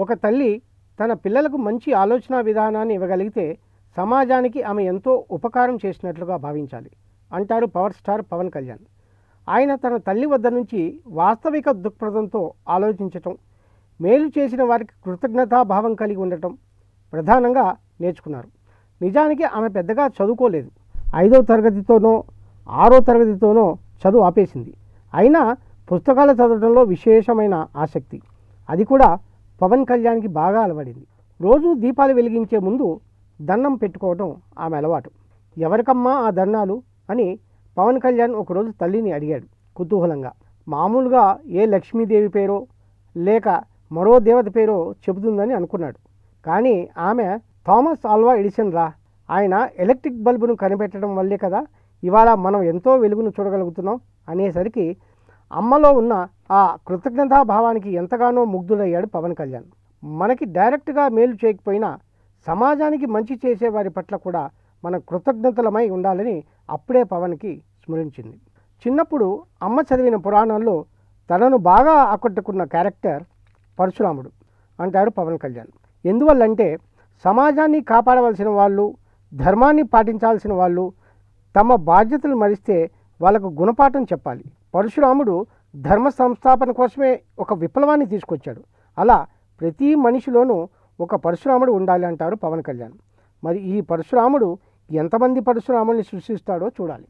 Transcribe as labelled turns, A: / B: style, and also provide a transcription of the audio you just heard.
A: ఒక తల్లి తన పిల్లలకు మంచి ఆలోచన విధానాన్ని ఇవ్వగలిగితే సమాజానికి ఆమె ఎంతో ఉపకారం చేసినట్లుగా భావించాలి అంటారు పవర్ స్టార్ పవన్ కళ్యాణ్. ఆయన తన తల్లి వద్ద నుంచి వాస్తవిక దృక్పథంతో ఆలోచించటం, మేలు చేసిన వారికి కృతజ్ఞతాభావం కలిగి ఉండటం ప్రధానంగా నేర్చుకున్నారు. నిజానికి ఆమె పెద్దగా చదువుకోలేదు. 5వ తరగతితోనో 6వ తరగతితోనో చదువు ఆపేసింది. అయినా పుస్తకాలు చదవడంలో విశేషమైన ఆసక్తి. అది కూడా పవన్ కళ్యాణ్కి బాగా అలవడింది. రోజు దీపాలు వెలిగించే ముందు దండం పెట్టుకోవడం ఆమె అలవాటు. ఎవరికమ్మా ఆ దండాలు అని పవన్ కళ్యాణ్ ఒకరోజు తల్లిని అడిగాడు కుతూహలంగా. మామూలుగా ఏ లక్ష్మీదేవి పేరో లేక మరో దేవత పేరో చెబుతుందని అనుకున్నాడు. కానీ ఆమె థామస్ ఆల్వా ఎడిసన్ రా, ఆయన ఎలక్ట్రిక్ బల్బును కనిపెట్టడం వల్లే కదా ఇవాళ మనం ఎంతో వెలుగును చూడగలుగుతున్నాం అనేసరికి అమ్మలో ఉన్న ఆ కృతజ్ఞతాభావానికి ఎంతగానో ముగ్ధుడయ్యాడు పవన్ కళ్యాణ్. మనకి డైరెక్ట్గా మేలు చేయకపోయినా సమాజానికి మంచి చేసే వారి పట్ల కూడా మనం కృతజ్ఞతలమై ఉండాలని అప్పుడే పవన్కి స్మరించింది. చిన్నప్పుడు అమ్మ చదివిన పురాణాల్లో తనను బాగా ఆకట్టుకున్న క్యారెక్టర్ పరశురాముడు అంటారు పవన్ కళ్యాణ్. ఎందువల్లంటే సమాజాన్ని కాపాడవలసిన వాళ్ళు, ధర్మాన్ని పాటించాల్సిన వాళ్ళు తమ బాధ్యతలు మరిస్తే వాళ్ళకు గుణపాఠం చెప్పాలి. పరశురాముడు ధర్మ సంస్థాపన కోసమే ఒక విప్లవాన్ని తీసుకొచ్చాడు. అలా ప్రతి మనిషిలోనూ ఒక పరశురాముడు ఉండాలి అంటారు పవన్ కళ్యాణ్. మరి ఈ పరశురాముడు ఎంతమంది పరశురాముల్ని సృష్టిస్తాడో చూడాలి.